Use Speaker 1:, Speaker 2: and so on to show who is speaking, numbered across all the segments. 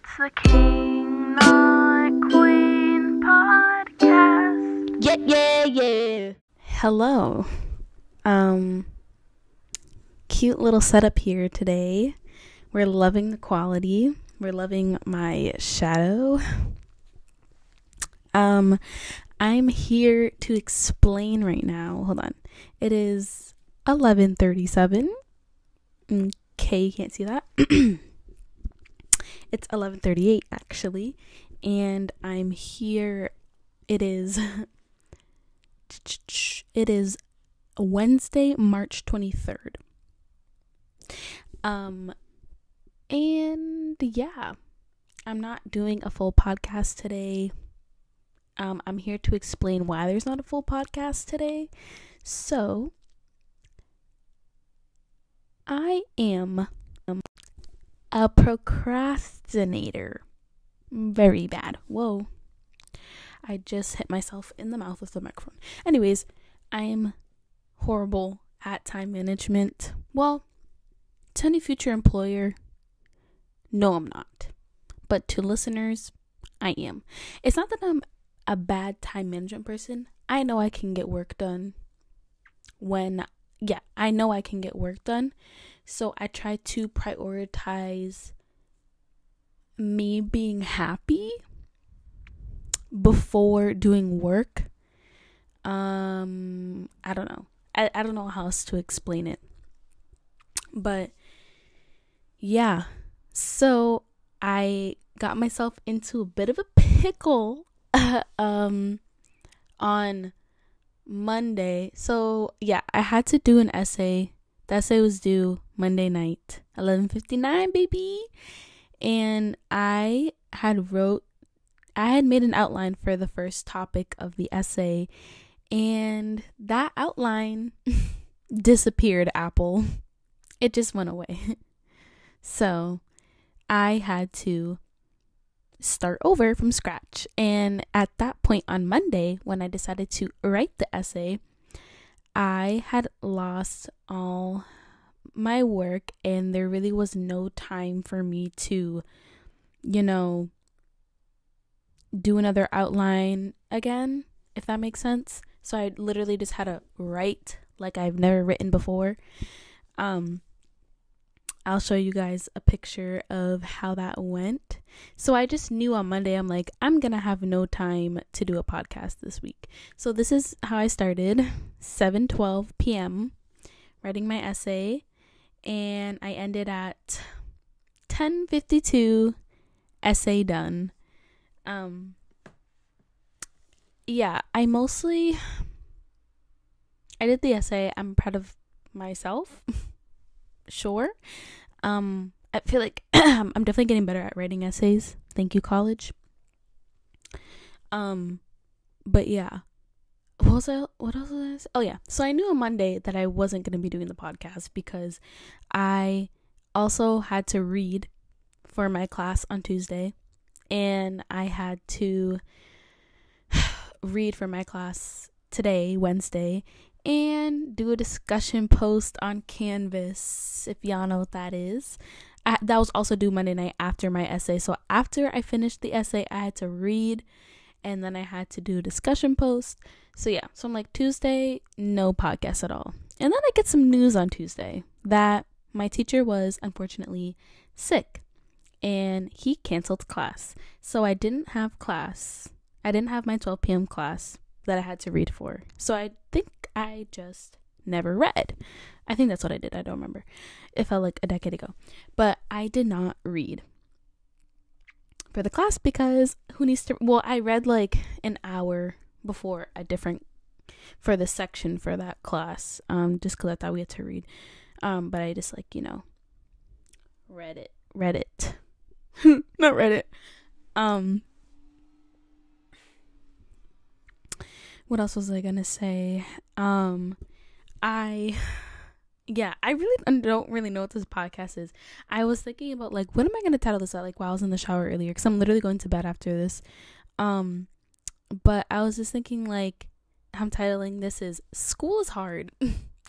Speaker 1: It's the King Not Queen podcast.
Speaker 2: Yeah. Hello. Cute little setup here today. We're loving the quality. We're loving my shadow. I'm here to explain right now. Hold on. It is 11:37. Okay, you can't see that. It's 11:38 actually, and I'm here. It is Wednesday, March 23rd. And yeah, I'm not doing a full podcast today. I'm here to explain why there's not a full podcast today. So, I am a procrastinator. Very bad. Whoa. I just hit myself in the mouth with the microphone. Anyways, I am horrible at time management. Well, to any future employer, no, I'm not. But to listeners, I am. It's not that I'm a bad time management person. I know I can get work done I know I can get work done. So I try to prioritize me being happy before doing work. I don't know. I don't know how else to explain it. But yeah. So I got myself into a bit of a pickle on Monday. So yeah, I had to do an essay. The essay was due Monday night, 11:59, baby. And I had made an outline for the first topic of the essay, and that outline disappeared, Apple. It just went away. So I had to start over from scratch. And at that point on Monday, when I decided to write the essay, I had lost all my work, and there really was no time for me to, do another outline again, if that makes sense. So I literally just had to write like I've never written before. I'll show you guys a picture of how that went. So I just knew on Monday, I'm like, I'm going to have no time to do a podcast this week. So this is how I started, 7:12 p.m., writing my essay. And I ended at 10:52, essay done. Yeah, I did the essay. I'm proud of myself. Sure. I feel like I'm definitely getting better at writing essays. Thank you, college. But yeah. What else was I say? Oh yeah. So I knew on Monday that I wasn't going to be doing the podcast because I also had to read for my class on Tuesday, and I had to read for my class today, Wednesday, and do a discussion post on Canvas, if y'all know what that is. That was also due Monday night after my essay. So after I finished the essay, I had to read, and then I had to do a discussion post. So yeah, so I'm like, Tuesday, no podcast at all. And then I get some news on Tuesday that my teacher was unfortunately sick, and he canceled class. So I didn't have class. I didn't have my 12 p.m. class that I had to read for. So I think I just never read. I think that's what I did. I don't remember. It felt like a decade ago. But I did not read for the class because who needs to? Well, I read like an hour before for the section for that class. Just because I thought we had to read. But I just read it. Not read it. What else was I gonna say? I really don't really know what this podcast is. I was thinking about like, what am I gonna title this at? Like while I was in the shower earlier, because I'm literally going to bed after this. But I was just thinking like, I'm titling this is School is Hard.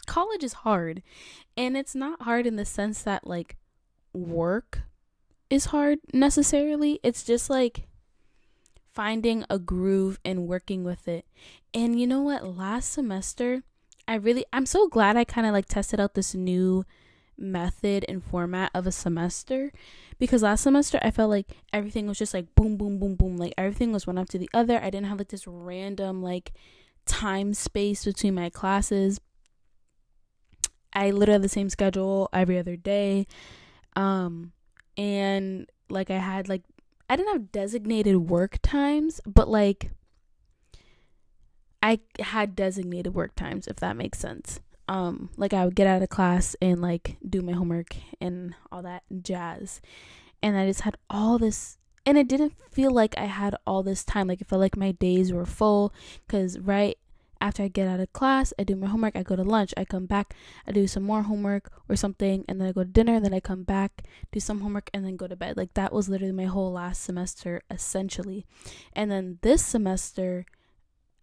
Speaker 2: College is hard, and it's not hard in the sense that like work is hard necessarily. It's just like finding a groove and working with it. And you know what? Last semester, I'm so glad I kind of like tested out this new method and format of a semester, because last semester I felt like everything was just like boom, boom, boom, boom. Like everything was one after the other. I didn't have like this random like time space between my classes. I literally had the same schedule every other day. And like I didn't have designated work times, but like I had designated work times, if that makes sense. Like I would get out of class and like do my homework and all that jazz. And I just had all this, and it didn't feel like I had all this time. Like it felt like my days were full, because right after I get out of class, I do my homework, I go to lunch, I come back, I do some more homework or something, and then I go to dinner, then I come back, do some homework, and then go to bed. Like that was literally my whole last semester, essentially. And then this semester,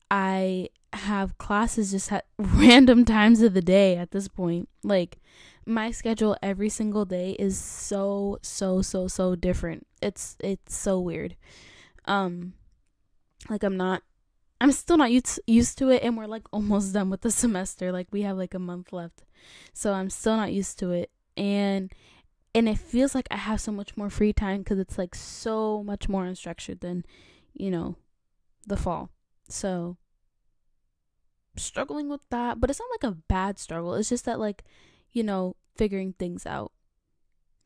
Speaker 2: I have classes just at random times of the day at this point. Like my schedule every single day is so different. It's so weird. Like I'm still not used to it, and we're like almost done with the semester. Like we have like a month left. So I'm still not used to it. And it feels like I have so much more free time, because it's like so much more unstructured than, the fall. So struggling with that, but it's not like a bad struggle. It's just that like, figuring things out.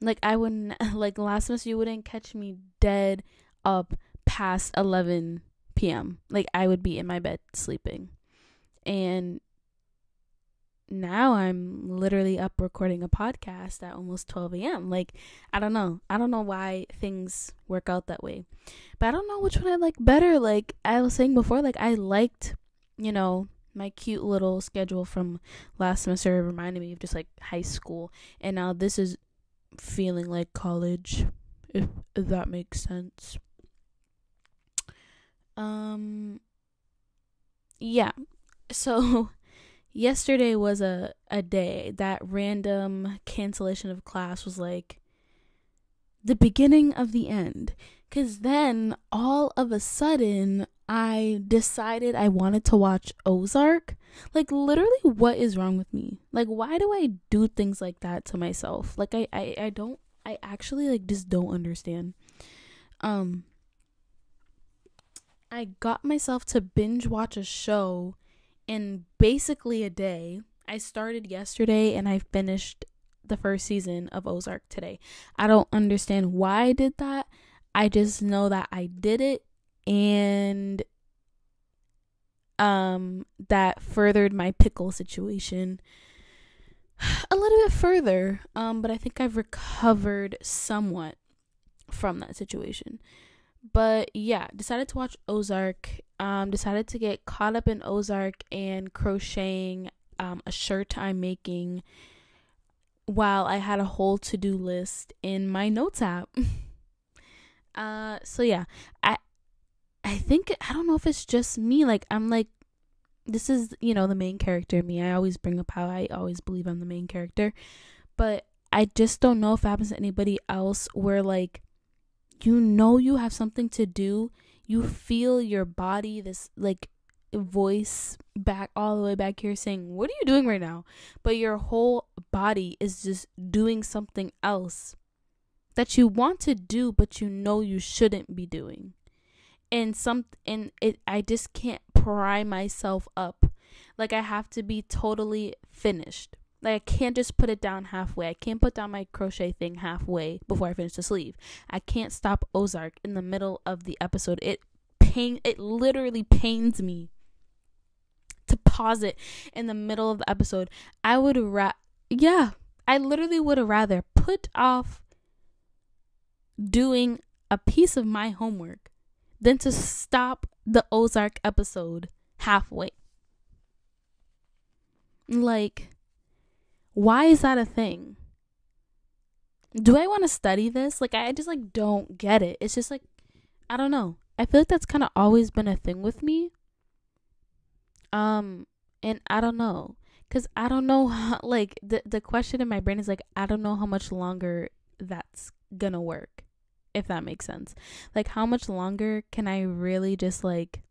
Speaker 2: Like I wouldn't, like last semester you wouldn't catch me dead up past 11 p.m. Like I would be in my bed sleeping. And now I'm literally up recording a podcast at almost 12 a.m. Like I don't know why things work out that way, but I don't know which one I like better. Like I was saying before, like I liked, my cute little schedule from last semester. It reminded me of just like high school, and now this is feeling like college, if that makes sense. Yeah, so yesterday was a day that random cancellation of class was like the beginning of the end, because then all of a sudden I decided I wanted to watch Ozark. Like literally, what is wrong with me? Like why do I do things like that to myself? Like I actually like just don't understand. I got myself to binge watch a show in basically a day. I started yesterday and I finished the first season of Ozark today. I don't understand why I did that. I just know that I did it, and that furthered my pickle situation a little bit further. But I think I've recovered somewhat from that situation. But yeah, decided to watch Ozark. Decided to get caught up in Ozark and crocheting a shirt I'm making while I had a whole to-do list in my notes app. So yeah, I think, I don't know if it's just me, like I'm like, this is, the main character in me. I always bring up how I always believe I'm the main character, but I just don't know if it happens to anybody else, where like, you have something to do, you feel your body, this like voice back all the way back here saying, what are you doing right now? But your whole body is just doing something else that you want to do, but you shouldn't be doing. I just can't pry myself up. Like I have to be totally finished. Like I can't just put it down halfway. I can't put down my crochet thing halfway before I finish the sleeve. I can't stop Ozark in the middle of the episode. It literally pains me to pause it in the middle of the episode. I literally would have rather put off doing a piece of my homework than to stop the Ozark episode halfway. Like, why is that a thing? Do I want to study this? Like, I just like don't get it. It's just like, I don't know. I feel like that's kind of always been a thing with me. And I don't know, because I don't know how, like the question in my brain is like, I don't know how much longer that's gonna work. if that makes sense. Like, how much longer can I really just like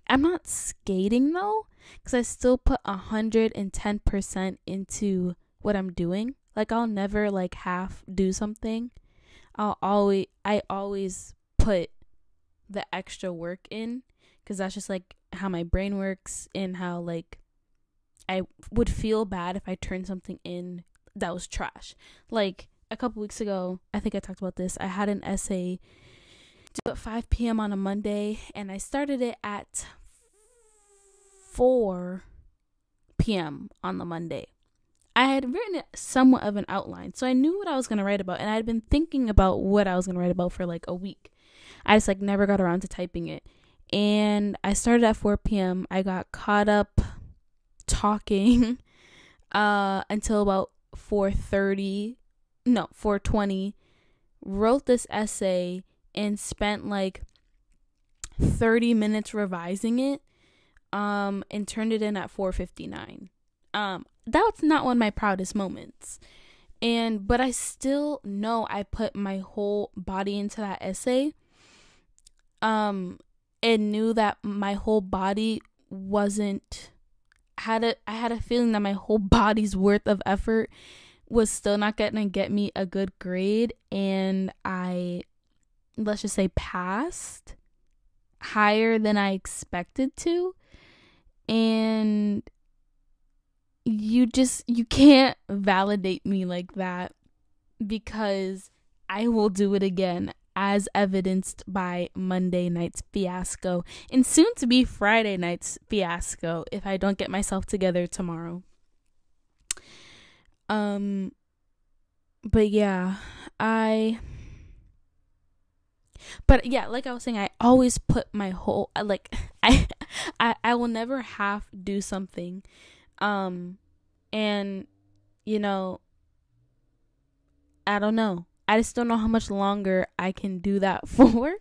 Speaker 2: I'm not skating though, because I still put 110% into what I'm doing. Like, I'll never like half do something. I always put the extra work in, because that's just like how my brain works, and how like I would feel bad if I turned something in that was trash. Like a couple weeks ago, I think I talked about this. I had an essay due at 5 p.m. on a Monday, and I started it at 4 p.m. on the Monday. I had written it somewhat of an outline, so I knew what I was going to write about, and I had been thinking about what I was going to write about for like a week. I just like never got around to typing it. And I started at 4 p.m. I got caught up talking until about 4:20. Wrote this essay and spent like 30 minutes revising it, and turned it in at 4:59. That's not one of my proudest moments. But I still know I put my whole body into that essay. And knew that my whole body I had a feeling that my whole body's worth of effort was still not gonna get me a good grade, and I, let's just say, passed higher than I expected to. And you can't validate me like that, because I will do it again, as evidenced by Monday night's fiasco and soon to be Friday night's fiasco if I don't get myself together tomorrow. But yeah, like I was saying, I always put my whole, like, I will never half do something. And you know, I don't know. I just don't know how much longer I can do that for,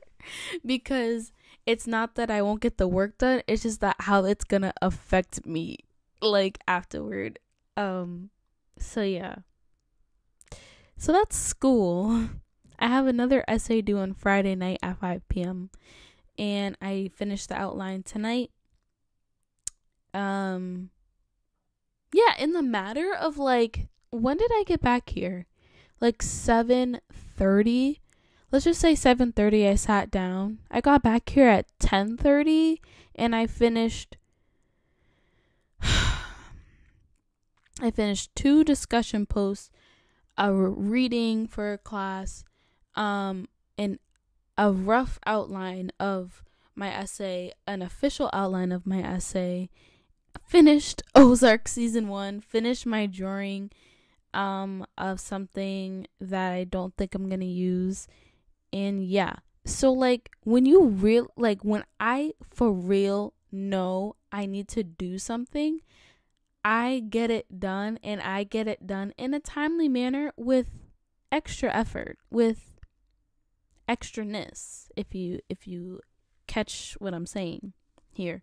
Speaker 2: because it's not that I won't get the work done. It's just that how it's gonna affect me like afterward. So yeah. So that's school. I have another essay due on Friday night at 5 p.m. and I finished the outline tonight. Yeah, in the matter of like, when did I get back here? Like 7:30. Let's just say 7:30 I sat down. I got back here at 10:30 and I finished 2 discussion posts, a reading for a class, and a rough outline of my essay, an official outline of my essay, finished Ozark season 1, finished my drawing of something that I don't think I'm gonna use. And yeah, so like when I for real know I need to do something, I get it done, and I get it done in a timely manner with extra effort, with extraness, if you catch what I'm saying here.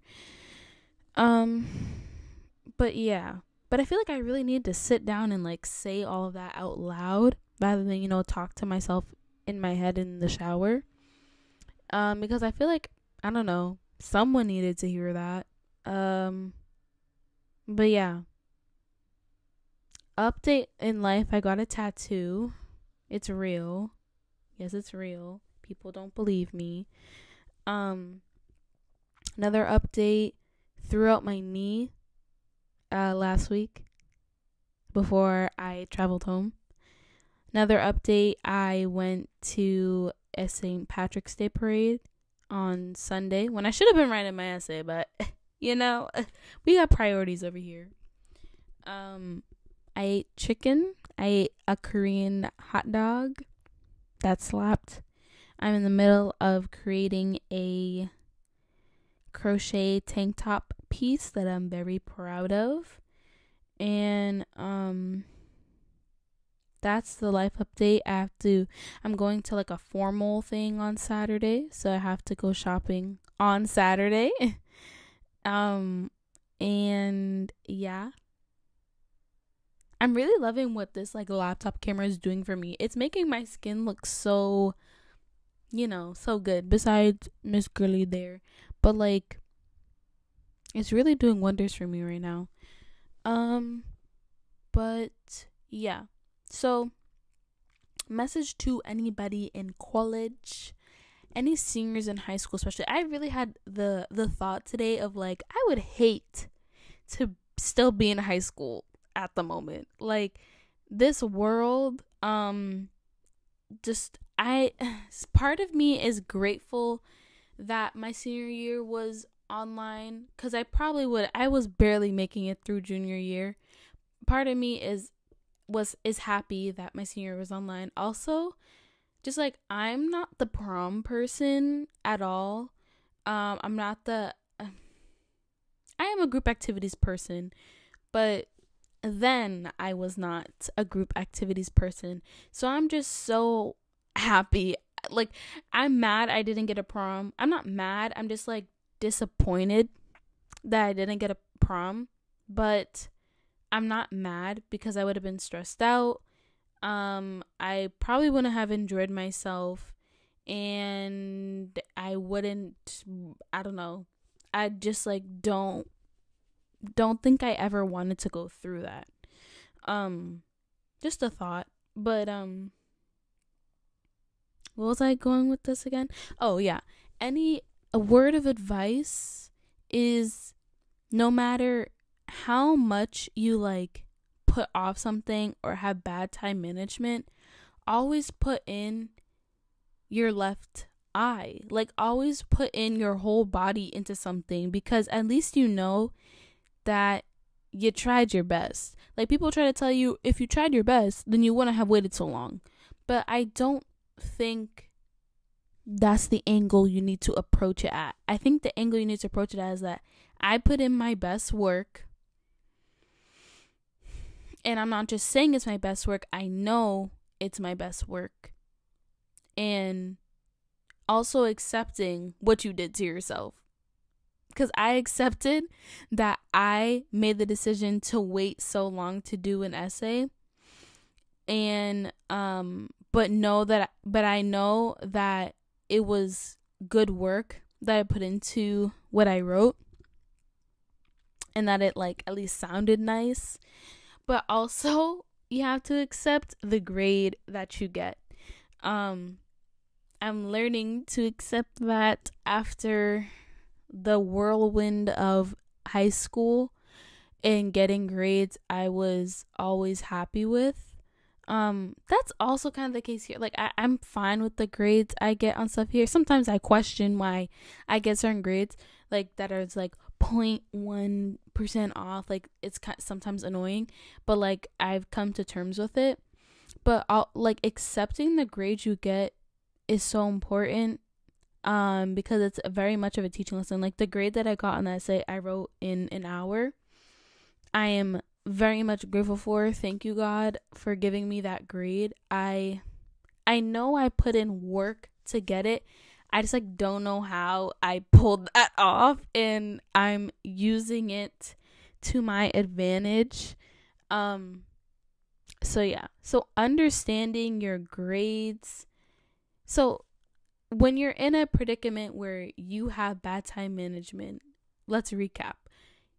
Speaker 2: But yeah. But I feel like I really need to sit down and like say all of that out loud rather than, talk to myself in my head in the shower. Because I feel like, I don't know, someone needed to hear that. But yeah. Update in life, I got a tattoo. It's real. Yes, it's real. People don't believe me. Another update, threw out my knee last week before I traveled home. Another update, I went to a St. Patrick's Day parade on Sunday when I should have been writing my essay, but we got priorities over here. I ate chicken. I ate a Korean hot dog. That slapped. I'm in the middle of creating a crochet tank top piece that I'm very proud of. And that's the life update. I'm going to like a formal thing on Saturday, so I have to go shopping on Saturday. And yeah, I'm really loving what this like laptop camera is doing for me. It's making my skin look so, so good. Besides Miss Girly there, but like it's really doing wonders for me right now. But yeah. So, message to anybody in college, any seniors in high school especially. I really had the thought today of like, I would hate to still be in high school at the moment. Like, this world, just part of me is grateful that my senior year was online, because I was barely making it through junior year. Part of me is happy that my senior year was online. Also, just like, I'm not the prom person at all. I'm not the I am a group activities person, but then I was not a group activities person. So I'm just so happy. Like, I'm mad I didn't get a prom. I'm not mad. I'm just like disappointed that I didn't get a prom, but I'm not mad because I would have been stressed out. I probably wouldn't have enjoyed myself, and I don't know. I just like don't think I ever wanted to go through that. Just a thought. But what was I going with this again? Oh yeah. A word of advice is, no matter how much you like put off something or have bad time management, always put in your left eye. Like, always put in your whole body into something, because at least you know that you tried your best. Like, people try to tell you, if you tried your best, then you wouldn't have waited so long. But I don't think that's the angle you need to approach it at. I think the angle you need to approach it at is that I put in my best work. And I'm not just saying it's my best work. I know it's my best work. And also accepting what you did to yourself. Because I accepted that I made the decision to wait so long to do an essay. And, but I know that it was good work that I put into what I wrote. And that it like at least sounded nice. But also, you have to accept the grade that you get. I'm learning to accept that after the whirlwind of high school and getting grades I was always happy with. That's also kind of the case here. Like, I'm fine with the grades I get on stuff here. Sometimes I question why I get certain grades, like, that are like 0.1% off. Like, it's sometimes annoying, but like, I've come to terms with it. But like, accepting the grades you get is so important, because it's very much of a teaching lesson. Like, the grade that I got on that essay I wrote in an hour, I am very much grateful for. Thank you, God, for giving me that grade. I know I put in work to get it. I just like don't know how I pulled that off, and I'm using it to my advantage. So yeah. So understanding your grades. So when you're in a predicament where you have bad time management, let's recap.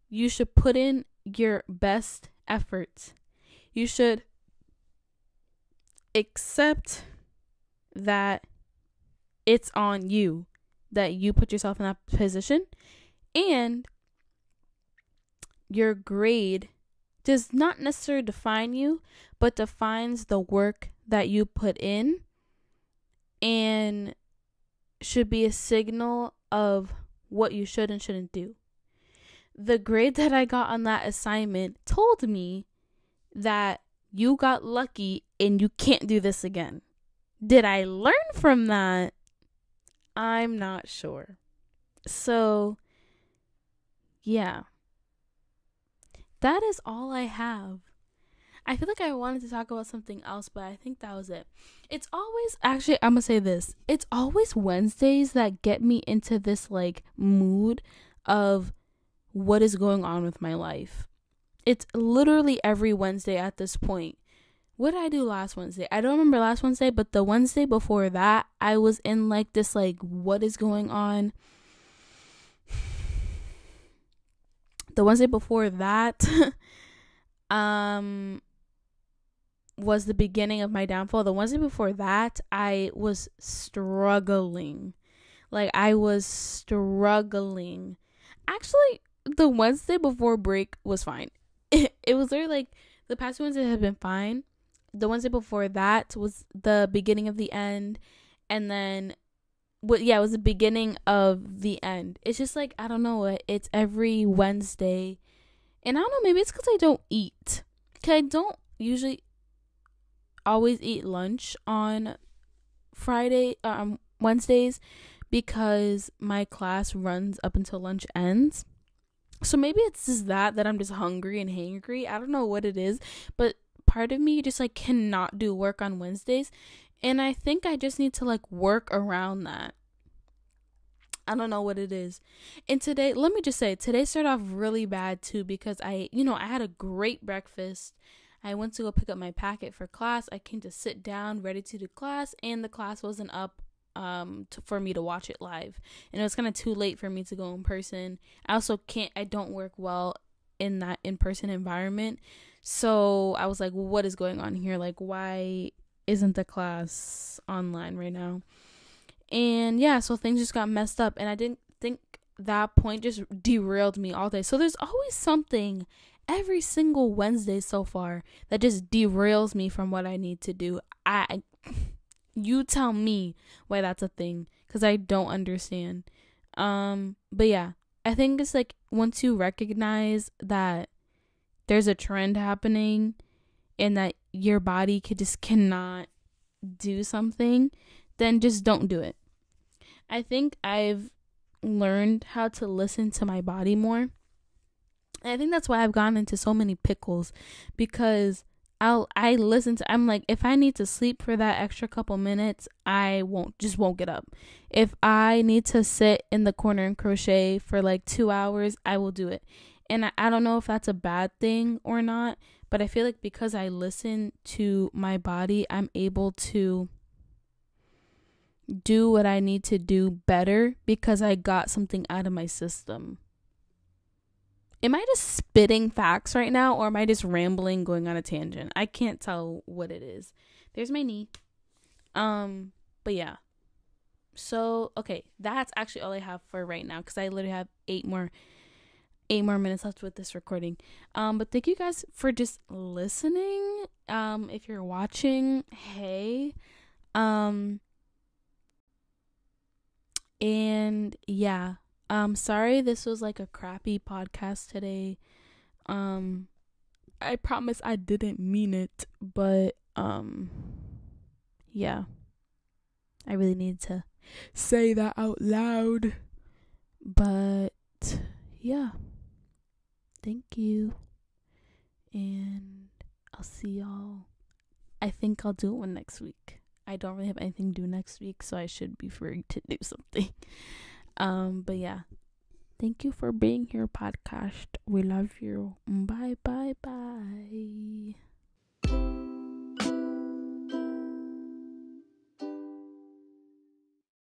Speaker 2: You should put in your best efforts. You should accept that it's on you, that you put yourself in that position, and your grade does not necessarily define you, but defines the work that you put in, and should be a signal of what you should and shouldn't do. The grade that I got on that assignment told me that you got lucky and you can't do this again. Did I learn from that? I'm not sure. So, yeah. That is all I have. I feel like I wanted to talk about something else, but I think that was it. It's always, actually, I'm gonna say this. It's always Wednesdays that get me into this, like, mood of what is going on with my life. It's literally every Wednesday at this point. What did I do last Wednesday? I don't remember last Wednesday, but the Wednesday before that, I was in like this, like, what is going on? The Wednesday before that, was the beginning of my downfall. The Wednesday before that, I was struggling. Like, I was struggling. Actually, the Wednesday before break was fine. It was literally like the past Wednesday have been fine. The Wednesday before that was the beginning of the end, and then it was the beginning of the end. It's just like, I don't know, it's every Wednesday, and I don't know, maybe it's because I don't eat, because I don't usually always eat lunch on Wednesdays, because my class runs up until lunch ends. So maybe it's just that I'm just hungry and hangry. I don't know what it is, but part of me just like cannot do work on Wednesdays, and I think I just need to like work around that. I don't know what it is. And today, let me just say, today started off really bad too, because I had a great breakfast. I went to go pick up my packet for class. I came to sit down ready to do class, and the class wasn't up for me to watch it live, and it was kind of too late for me to go in person. I don't work well in that in-person environment, so I was like, well, what is going on here? Like, why isn't the class online right now? And yeah, so things just got messed up, and I didn't think that point just derailed me all day. So there's always something every single Wednesday so far that just derails me from what I need to do. You tell me why that's a thing, because I don't understand. But yeah, I think it's like, once you recognize that there's a trend happening and that your body cannot do something, then just don't do it. I think I've learned how to listen to my body more. And I think that's why I've gone into so many pickles, because I'm like, if I need to sleep for that extra couple minutes, I won't get up. If I need to sit in the corner and crochet for like 2 hours, I will do it. And I don't know if that's a bad thing or not, but I feel like because I listen to my body, I'm able to do what I need to do better, because I got something out of my system. Am I just spitting facts right now, or am I just rambling, going on a tangent? I can't tell what it is. There's my knee. But yeah. So, okay, that's actually all I have for right now, because I literally have 8 more minutes left with this recording. But thank you guys for just listening. If you're watching, hey. And yeah. Sorry this was like a crappy podcast today. I promise I didn't mean it, but yeah. I really need to say that out loud. But yeah. Thank you. And I'll see y'all. I think I'll do one next week. I don't really have anything to do next week, so I should be free to do something. But yeah, thank you for being here, podcast. We love you. Bye.